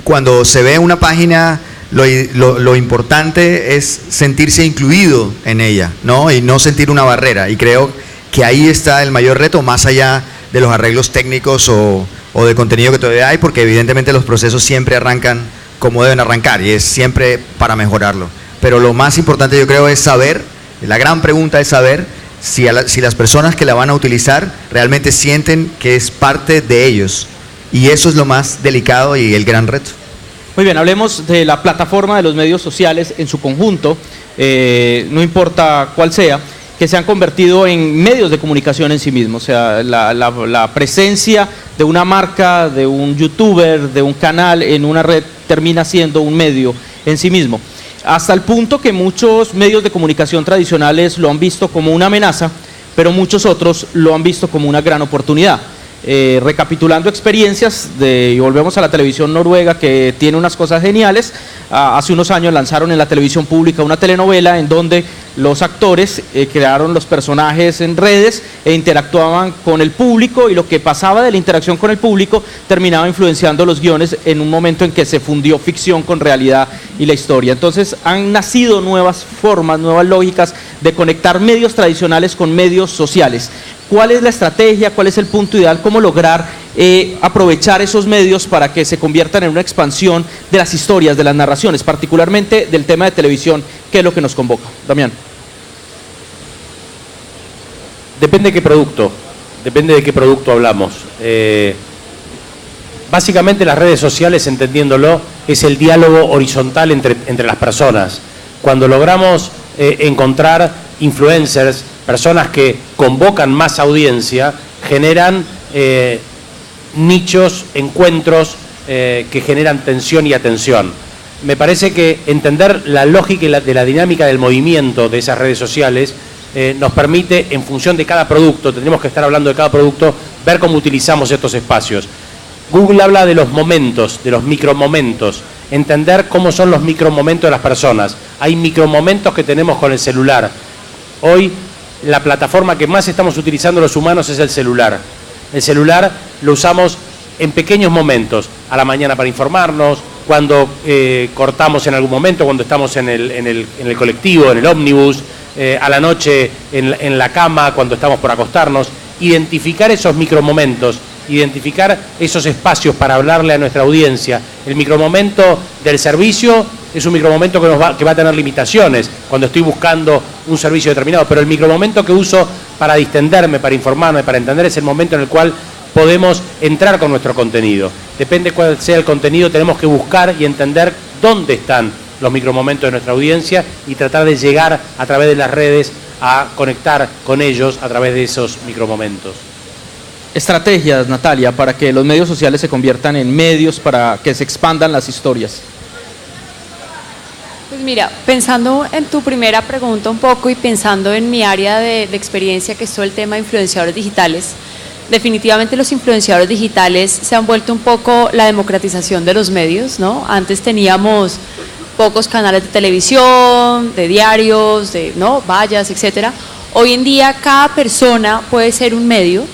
cuando se ve una página, lo importante es sentirse incluido en ella, ¿no? Y no sentir una barrera. Y creo que ahí está el mayor reto, más allá de los arreglos técnicos o de contenido que todavía hay, porque evidentemente los procesos siempre arrancan como deben arrancar y es siempre para mejorarlo. Pero lo más importante, yo creo, es saber, la gran pregunta es saber si las personas que la van a utilizar realmente sienten que es parte de ellos. Y eso es lo más delicado y el gran reto. Muy bien, hablemos de la plataforma de los medios sociales en su conjunto, no importa cuál sea, que se han convertido en medios de comunicación en sí mismos. O sea, la presencia de una marca, de un youtuber, de un canal en una red termina siendo un medio en sí mismo. Hasta el punto que muchos medios de comunicación tradicionales lo han visto como una amenaza, pero muchos otros lo han visto como una gran oportunidad. Recapitulando experiencias, y volvemos a la televisión noruega, que tiene unas cosas geniales. Hace unos años lanzaron en la televisión pública una telenovela en donde los actores crearon los personajes en redes e interactuaban con el público, y lo que pasaba de la interacción con el público terminaba influenciando los guiones en un momento en que se fundió ficción con realidad y la historia. Entonces han nacido nuevas formas, nuevas lógicas de conectar medios tradicionales con medios sociales. ¿Cuál es la estrategia? ¿Cuál es el punto ideal? ¿Cómo lograr aprovechar esos medios para que se conviertan en una expansión de las historias, de las narraciones, particularmente del tema de televisión, que es lo que nos convoca? Damián. Depende de qué producto hablamos. Básicamente las redes sociales, entendiéndolo, es el diálogo horizontal entre las personas. Cuando logramos encontrar influencers, personas que convocan más audiencia, generan nichos, encuentros que generan tensión y atención. Me parece que entender la lógica de la dinámica del movimiento de esas redes sociales nos permite, en función de cada producto, tendremos que estar hablando de cada producto, ver cómo utilizamos estos espacios. Google habla de los momentos, de los micromomentos, entender cómo son los micromomentos de las personas. Hay micromomentos que tenemos con el celular. Hoy la plataforma que más estamos utilizando los humanos es el celular. El celular lo usamos en pequeños momentos, a la mañana para informarnos, cuando cortamos en algún momento, cuando estamos en el colectivo, en el ómnibus, a la noche en la cama, cuando estamos por acostarnos. Identificar esos micromomentos, identificar esos espacios para hablarle a nuestra audiencia. El micromomento del servicio es un micromomento que va a tener limitaciones cuando estoy buscando un servicio determinado, pero el micromomento que uso para distenderme, para informarme, para entender, es el momento en el cual podemos entrar con nuestro contenido. Depende cuál sea el contenido, tenemos que buscar y entender dónde están los micromomentos de nuestra audiencia y tratar de llegar a través de las redes a conectar con ellos a través de esos micromomentos. Estrategias, Natalia, para que los medios sociales se conviertan en medios para que se expandan las historias. Pues mira, pensando en tu primera pregunta un poco y pensando en mi área de experiencia, que es todo el tema de influenciadores digitales, definitivamente los influenciadores digitales se han vuelto un poco la democratización de los medios, ¿no? Antes teníamos pocos canales de televisión, de diarios, vallas, etcétera. Hoy en día cada persona puede ser un medio.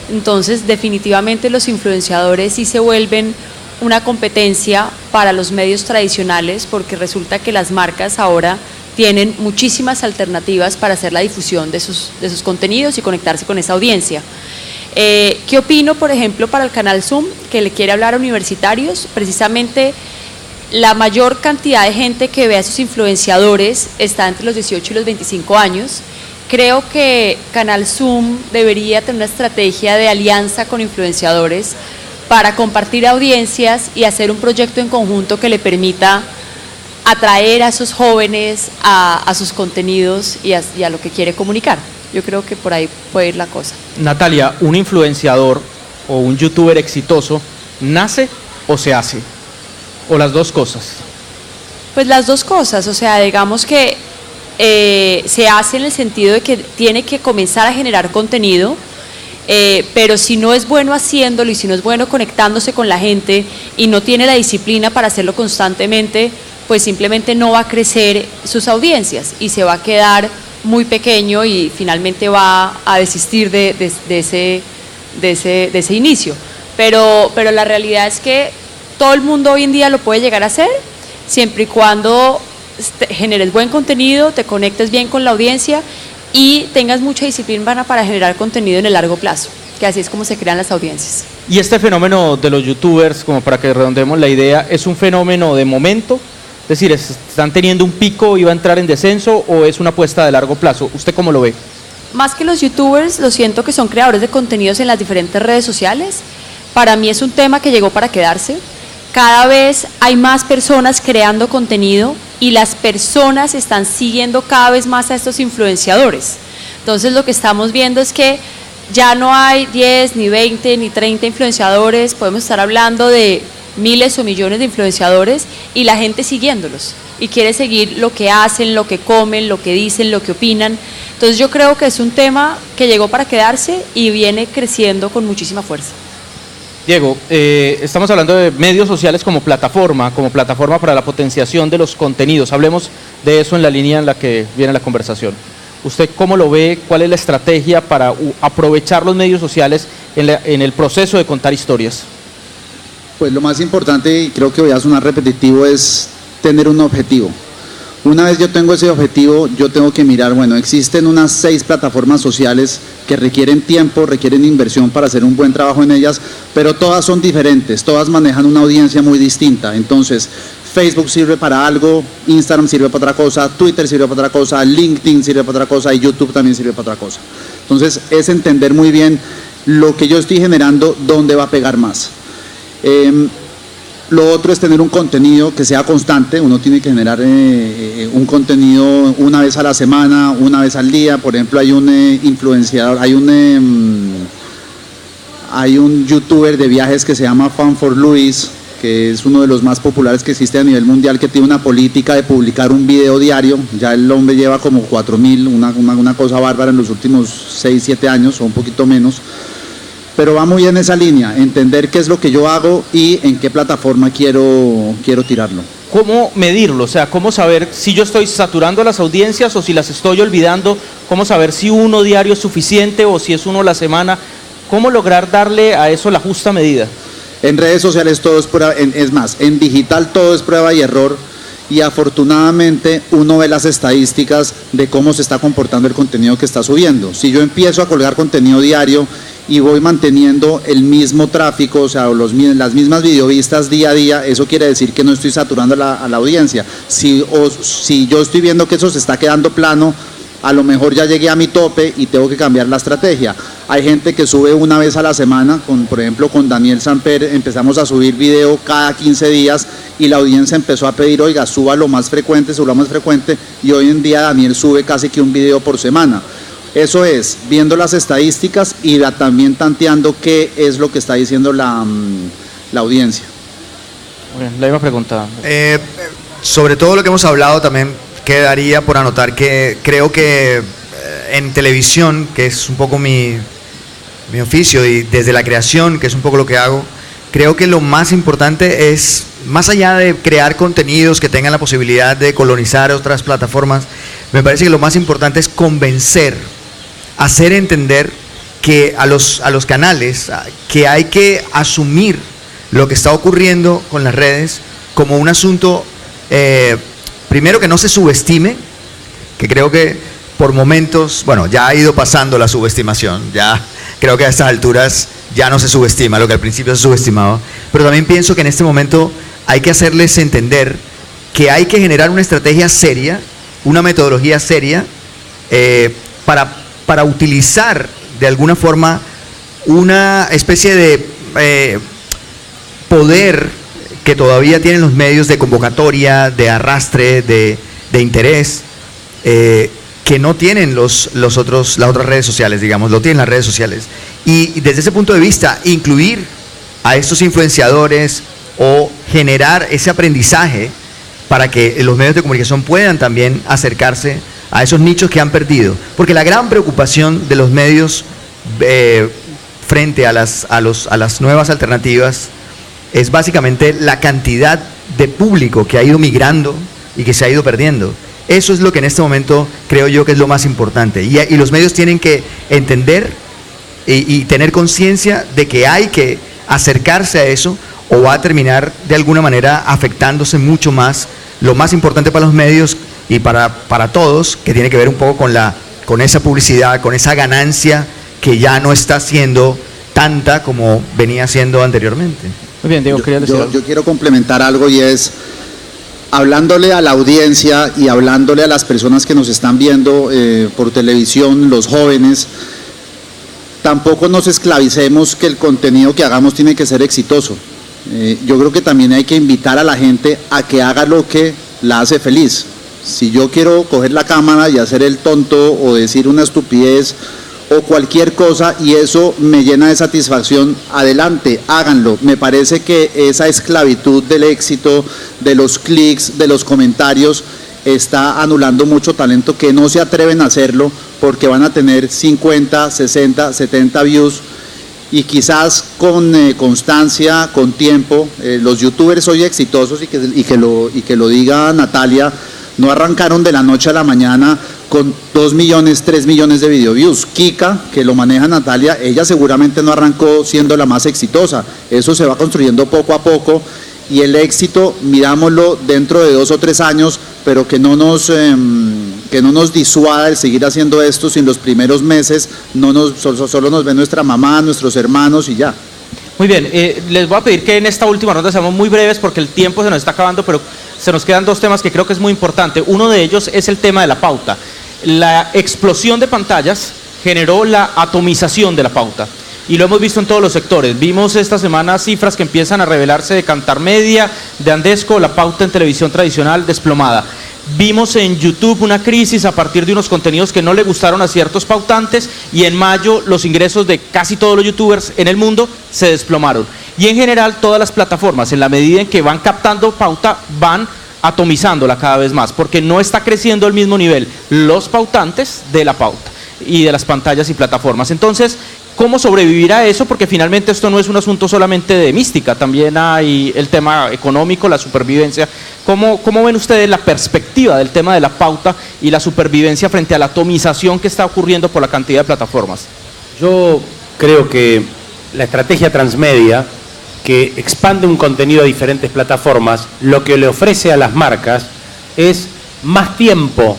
Entonces, definitivamente los influenciadores sí se vuelven una competencia para los medios tradicionales, porque resulta que las marcas ahora tienen muchísimas alternativas para hacer la difusión de sus contenidos y conectarse con esa audiencia. ¿Qué opino, por ejemplo, para el canal Zoom, que le quiere hablar a universitarios? Precisamente la mayor cantidad de gente que ve a sus influenciadores está entre los 18 y los 25 años. Creo que Canal Zoom debería tener una estrategia de alianza con influenciadores para compartir audiencias y hacer un proyecto en conjunto que le permita atraer a esos jóvenes a sus contenidos y a lo que quiere comunicar. Yo creo que por ahí puede ir la cosa. Natalia, ¿un influenciador o un youtuber exitoso nace o se hace? ¿O las dos cosas? Pues las dos cosas, o sea, digamos que se hace en el sentido de que tiene que comenzar a generar contenido, pero si no es bueno haciéndolo y si no es bueno conectándose con la gente y no tiene la disciplina para hacerlo constantemente, pues simplemente no va a crecer sus audiencias y se va a quedar muy pequeño y finalmente va a desistir de ese inicio. Pero la realidad es que todo el mundo hoy en día lo puede llegar a hacer, siempre y cuando generes buen contenido, te conectes bien con la audiencia y tengas mucha disciplina para generar contenido en el largo plazo, que así es como se crean las audiencias. Y este fenómeno de los youtubers, como para que redondeemos la idea, ¿es un fenómeno de momento? Es decir, ¿están teniendo un pico y va a entrar en descenso o es una apuesta de largo plazo? ¿Usted cómo lo ve? Más que los youtubers, lo siento que son creadores de contenidos en las diferentes redes sociales. Para mí es un tema que llegó para quedarse. Cada vez hay más personas creando contenido y las personas están siguiendo cada vez más a estos influenciadores. Entonces lo que estamos viendo es que ya no hay 10, ni 20, ni 30 influenciadores, podemos estar hablando de miles o millones de influenciadores y la gente siguiéndolos y quiere seguir lo que hacen, lo que comen, lo que dicen, lo que opinan. Entonces yo creo que es un tema que llegó para quedarse y viene creciendo con muchísima fuerza. Diego, estamos hablando de medios sociales como plataforma para la potenciación de los contenidos. Hablemos de eso en la línea en la que viene la conversación. ¿Usted cómo lo ve? ¿Cuál es la estrategia para aprovechar los medios sociales en el proceso de contar historias? Pues lo más importante, y creo que voy a sonar repetitivo, es tener un objetivo. Una vez yo tengo ese objetivo, yo tengo que mirar, bueno, existen unas 6 plataformas sociales que requieren tiempo, requieren inversión para hacer un buen trabajo en ellas, pero todas son diferentes, todas manejan una audiencia muy distinta. Entonces, Facebook sirve para algo, Instagram sirve para otra cosa, Twitter sirve para otra cosa, LinkedIn sirve para otra cosa y YouTube también sirve para otra cosa. Entonces, es entender muy bien lo que yo estoy generando, dónde va a pegar más. Lo otro es tener un contenido que sea constante. Uno tiene que generar un contenido una vez a la semana, una vez al día. Por ejemplo, hay un influenciador, hay un youtuber de viajes que se llama Fan for Luis, que es uno de los más populares que existe a nivel mundial, que tiene una política de publicar un video diario. Ya el hombre lleva como 4.000, una cosa bárbara en los últimos 6, 7 años o un poquito menos. Pero va muy en esa línea, entender qué es lo que yo hago y en qué plataforma quiero tirarlo. ¿Cómo medirlo? O sea, ¿cómo saber si yo estoy saturando a las audiencias o si las estoy olvidando? ¿Cómo saber si uno diario es suficiente o si es uno a la semana? ¿Cómo lograr darle a eso la justa medida? En redes sociales todo es prueba, es más, en digital todo es prueba y error, y afortunadamente uno ve las estadísticas de cómo se está comportando el contenido que está subiendo. Si yo empiezo a colgar contenido diario y voy manteniendo el mismo tráfico, o sea, las mismas videovistas día a día, eso quiere decir que no estoy saturando a la audiencia. Si yo estoy viendo que eso se está quedando plano, a lo mejor ya llegué a mi tope y tengo que cambiar la estrategia. Hay gente que sube una vez a la semana, por ejemplo con Daniel Samper empezamos a subir video cada 15 días y la audiencia empezó a pedir, oiga, suba lo más frecuente, y hoy en día Daniel sube casi que un video por semana. Eso es, viendo las estadísticas y también tanteando qué es lo que está diciendo la audiencia. Bien, la misma pregunta. Sobre todo lo que hemos hablado también quedaría por anotar que creo que en televisión, que es un poco mi oficio, y desde la creación, que es un poco lo que hago, creo que lo más importante es, más allá de crear contenidos que tengan la posibilidad de colonizar otras plataformas, me parece que lo más importante es convencer, hacer entender que a los canales que hay que asumir lo que está ocurriendo con las redes como un asunto, primero que no se subestime, que creo que por momentos, bueno, ya ha ido pasando la subestimación, ya creo que a estas alturas ya no se subestima lo que al principio se subestimaba, pero también pienso que en este momento hay que hacerles entender que hay que generar una estrategia seria, una metodología seria, para utilizar de alguna forma una especie de poder que todavía tienen los medios de convocatoria, de arrastre, de interés, que no tienen las otras redes sociales, digamos, lo tienen las redes sociales. Y desde ese punto de vista, incluir a estos influenciadores o generar ese aprendizaje para que los medios de comunicación puedan también acercarse a esos nichos que han perdido. Porque la gran preocupación de los medios frente a las nuevas alternativas es básicamente la cantidad de público que ha ido migrando y que se ha ido perdiendo. Eso es lo que en este momento creo yo que es lo más importante. Y los medios tienen que entender y tener conciencia de que hay que acercarse a eso o va a terminar de alguna manera afectándose mucho más. Lo más importante para los medios y para todos, que tiene que ver un poco con esa publicidad, con esa ganancia que ya no está siendo tanta como venía siendo anteriormente. Muy bien, Diego, quería decir algo. Yo quiero complementar algo, y es, hablándole a la audiencia y hablándole a las personas que nos están viendo por televisión, los jóvenes, tampoco nos esclavicemos que el contenido que hagamos tiene que ser exitoso. Yo creo que también hay que invitar a la gente a que haga lo que la hace feliz. Si yo quiero coger la cámara y hacer el tonto o decir una estupidez o cualquier cosa y eso me llena de satisfacción, adelante, háganlo. Me parece que esa esclavitud del éxito, de los clics, de los comentarios, está anulando mucho talento que no se atreven a hacerlo porque van a tener 50, 60, 70 views y quizás con constancia, con tiempo. Los youtubers hoy exitosos y que lo diga Natalia, no arrancaron de la noche a la mañana con 2 millones, 3 millones de video views. Kika, que lo maneja Natalia, ella seguramente no arrancó siendo la más exitosa. Eso se va construyendo poco a poco y el éxito, mirámoslo dentro de 2 o 3 años, pero que no nos disuada el seguir haciendo esto si en los primeros meses solo nos ve nuestra mamá, nuestros hermanos y ya. Muy bien, les voy a pedir que en esta última ronda seamos muy breves porque el tiempo se nos está acabando, pero se nos quedan 2 temas que creo que es muy importante. Uno de ellos es el tema de la pauta. La explosión de pantallas generó la atomización de la pauta. y lo hemos visto en todos los sectores. Vimos esta semana cifras que empiezan a revelarse de Cantar Media, de Andesco, la pauta en televisión tradicional desplomada. Vimos en YouTube una crisis a partir de unos contenidos que no le gustaron a ciertos pautantes, y en mayo los ingresos de casi todos los youtubers en el mundo se desplomaron. Y en general todas las plataformas, en la medida en que van captando pauta, van atomizándola cada vez más, porque no está creciendo al mismo nivel los pautantes de la pauta y de las pantallas y plataformas. Entonces, ¿cómo sobrevivir a eso? Porque finalmente esto no es un asunto solamente de mística, también hay el tema económico, la supervivencia. ¿Cómo ven ustedes la perspectiva del tema de la pauta y la supervivencia frente a la atomización que está ocurriendo por la cantidad de plataformas? Yo creo que la estrategia transmedia, que expande un contenido a diferentes plataformas, lo que le ofrece a las marcas es más tiempo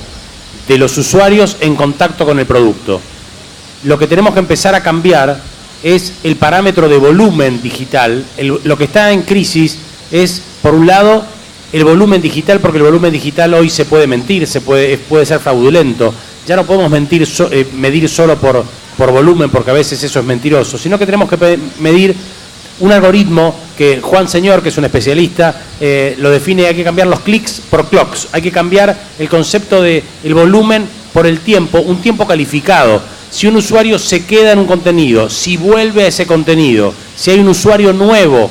de los usuarios en contacto con el producto. Lo que tenemos que empezar a cambiar es el parámetro de volumen digital. Lo que está en crisis es, por un lado, el volumen digital, porque el volumen digital hoy se puede mentir, puede ser fraudulento. Ya no podemos medir solo por volumen, porque a veces eso es mentiroso, sino que tenemos que medir un algoritmo que Juan Señor, que es un especialista, lo define. Hay que cambiar los clics por clocks, hay que cambiar el concepto de el volumen por el tiempo, un tiempo calificado. Si un usuario se queda en un contenido, si vuelve a ese contenido, si hay un usuario nuevo,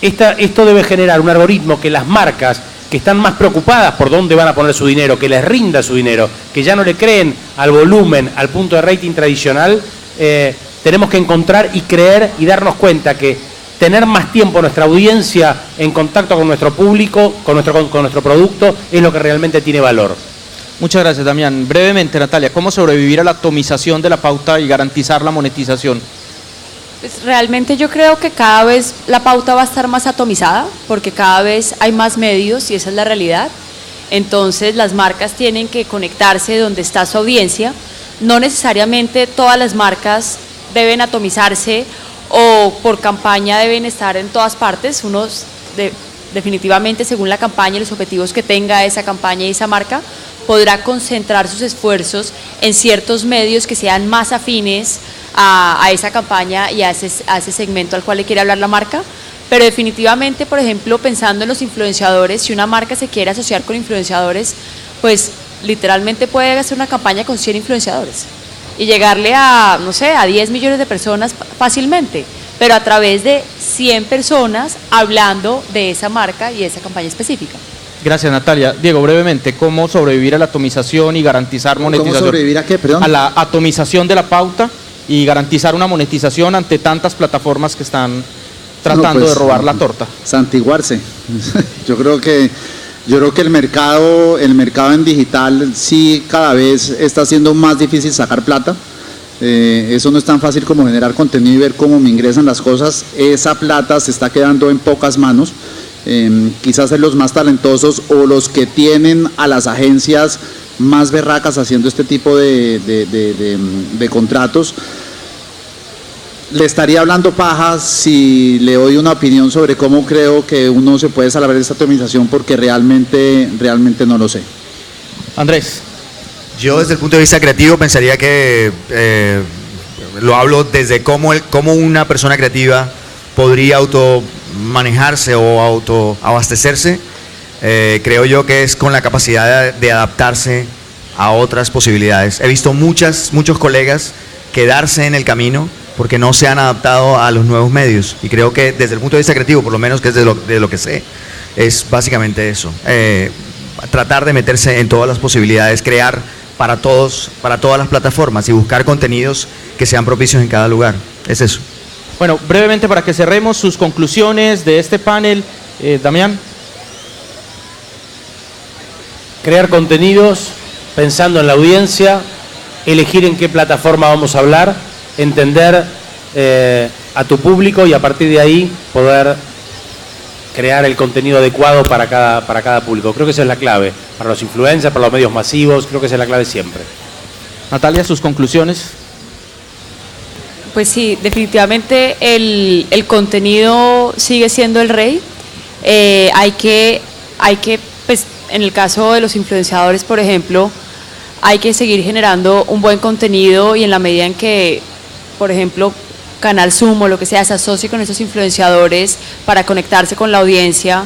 esto debe generar un algoritmo que las marcas que están más preocupadas por dónde van a poner su dinero, que les rinda su dinero, que ya no le creen al volumen, al punto de rating tradicional, tenemos que encontrar y creer y darnos cuenta que tener más tiempo nuestra audiencia en contacto con nuestro público, con nuestro producto, es lo que realmente tiene valor. Muchas gracias, Damián. Brevemente, Natalia, ¿cómo sobrevivir a la atomización de la pauta y garantizar la monetización? Pues realmente yo creo que cada vez la pauta va a estar más atomizada, porque cada vez hay más medios y esa es la realidad. Entonces las marcas tienen que conectarse donde está su audiencia. No necesariamente todas las marcas deben atomizarse o por campaña deben estar en todas partes. Definitivamente, según la campaña y los objetivos que tenga esa campaña y esa marca, podrá concentrar sus esfuerzos en ciertos medios que sean más afines a esa campaña y a ese segmento al cual le quiere hablar la marca. Pero definitivamente, por ejemplo, pensando en los influenciadores, si una marca se quiere asociar con influenciadores, pues literalmente puede hacer una campaña con 100 influenciadores y llegarle a, no sé, a 10 millones de personas fácilmente, pero a través de 100 personas hablando de esa marca y esa campaña específica. Gracias, Natalia. Diego, brevemente, ¿cómo sobrevivir a la atomización y garantizar monetización? ¿Cómo sobrevivir a qué, perdón? A la atomización de la pauta y garantizar una monetización ante tantas plataformas que están tratando de robar la torta. Santiguarse. Yo creo que el mercado en digital sí cada vez está siendo más difícil sacar plata. Eso no es tan fácil como generar contenido y ver cómo me ingresan las cosas. Esa plata se está quedando en pocas manos. Quizás en los más talentosos o los que tienen a las agencias más berracas haciendo este tipo de contratos. Le estaría hablando paja si le doy una opinión sobre cómo creo que uno se puede salvar de esta atomización, porque realmente no lo sé. Andrés. Yo desde el punto de vista creativo pensaría que lo hablo desde cómo una persona creativa podría automanejarse o autoabastecerse. Creo yo que es con la capacidad de adaptarse a otras posibilidades. He visto muchos colegas quedarse en el camino porque no se han adaptado a los nuevos medios, y creo que desde el punto de vista creativo, por lo menos que es de lo que sé, es básicamente eso, tratar de meterse en todas las posibilidades, crear para todas las plataformas y buscar contenidos que sean propicios en cada lugar, es eso. Bueno, brevemente para que cerremos sus conclusiones de este panel, Damián. Crear contenidos pensando en la audiencia, elegir en qué plataforma vamos a hablar, entender a tu público y a partir de ahí poder crear el contenido adecuado para cada público. Creo que esa es la clave, para los influencers, para los medios masivos, creo que esa es la clave siempre. Natalia, sus conclusiones. Pues sí, definitivamente el contenido sigue siendo el rey. Hay que, pues, en el caso de los influenciadores, por ejemplo, hay que seguir generando un buen contenido, y en la medida en que, por ejemplo, Canal Zoom o lo que sea, se asocie con esos influenciadores para conectarse con la audiencia,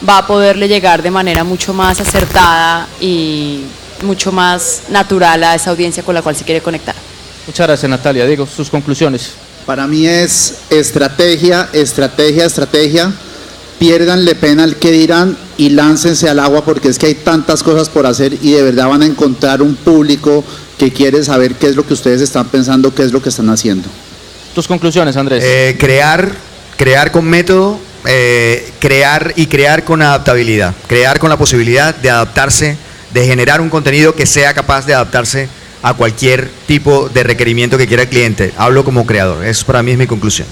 va a poderle llegar de manera mucho más acertada y mucho más natural a esa audiencia con la cual se quiere conectar. Muchas gracias, Natalia. Diego, sus conclusiones. Para mí es estrategia, estrategia, estrategia. Piérdanle pena al que dirán y láncense al agua, porque es que hay tantas cosas por hacer y de verdad van a encontrar un público que quiere saber qué es lo que ustedes están pensando, qué es lo que están haciendo. Tus conclusiones, Andrés. Crear con método, crear con adaptabilidad, crear con la posibilidad de adaptarse, de generar un contenido que sea capaz de adaptarse a cualquier tipo de requerimiento que quiera el cliente. Hablo como creador, eso para mí es mi conclusión.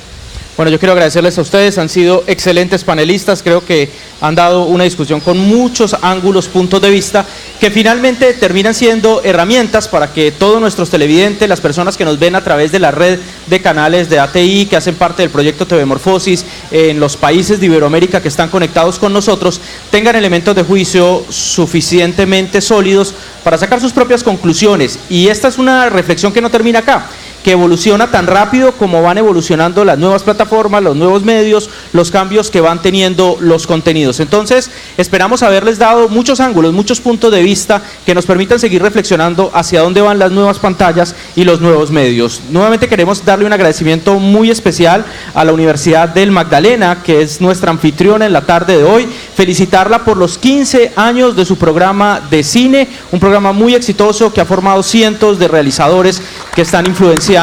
Bueno, yo quiero agradecerles a ustedes, han sido excelentes panelistas, creo que han dado una discusión con muchos ángulos, puntos de vista, que finalmente terminan siendo herramientas para que todos nuestros televidentes, las personas que nos ven a través de la red de canales de ATI, que hacen parte del proyecto TV Morfosis, en los países de Iberoamérica que están conectados con nosotros, tengan elementos de juicio suficientemente sólidos para sacar sus propias conclusiones. Y esta es una reflexión que no termina acá, que evoluciona tan rápido como van evolucionando las nuevas plataformas, los nuevos medios, los cambios que van teniendo los contenidos. Entonces, esperamos haberles dado muchos ángulos, muchos puntos de vista que nos permitan seguir reflexionando hacia dónde van las nuevas pantallas y los nuevos medios. Nuevamente queremos darle un agradecimiento muy especial a la Universidad del Magdalena, que es nuestra anfitriona en la tarde de hoy, felicitarla por los 15 años de su programa de cine, un programa muy exitoso que ha formado cientos de realizadores que están influenciando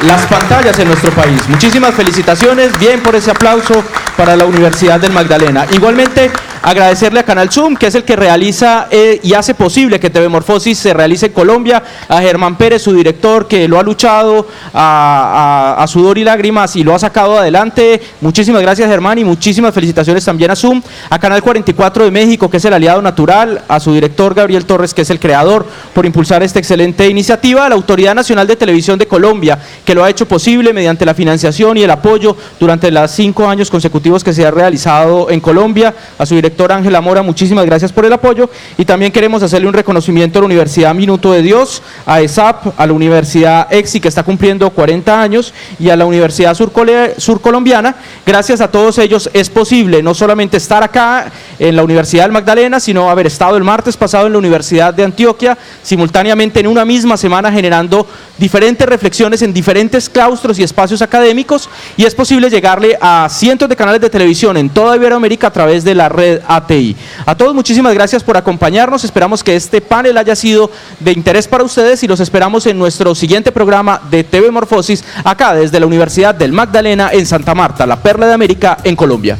las pantallas en nuestro país. Muchísimas felicitaciones, bien por ese aplauso para la Universidad del Magdalena. Igualmente, agradecerle a Canal Zoom, que es el que realiza y hace posible que TV Morfosis se realice en Colombia, a Germán Pérez, su director, que lo ha luchado a sudor y lágrimas y lo ha sacado adelante. Muchísimas gracias, Germán, y muchísimas felicitaciones también a Zoom, a Canal 44 de México, que es el aliado natural, a su director Gabriel Torres, que es el creador, por impulsar esta excelente iniciativa, a la Autoridad Nacional de Televisión de Colombia, que lo ha hecho posible mediante la financiación y el apoyo durante los 5 años consecutivos que se ha realizado en Colombia, a su director Ángela Mora, muchísimas gracias por el apoyo, y también queremos hacerle un reconocimiento a la Universidad Minuto de Dios, a ESAP, a la Universidad EXI, que está cumpliendo 40 años, y a la Universidad Surcolombiana. Gracias a todos ellos es posible no solamente estar acá en la Universidad del Magdalena, sino haber estado el martes pasado en la Universidad de Antioquia, simultáneamente en una misma semana generando diferentes reflexiones en diferentes claustros y espacios académicos, y es posible llegarle a cientos de canales de televisión en toda Iberoamérica a través de la red ATI. A todos muchísimas gracias por acompañarnos, esperamos que este panel haya sido de interés para ustedes y los esperamos en nuestro siguiente programa de TV Morfosis, acá desde la Universidad del Magdalena en Santa Marta, la perla de América en Colombia.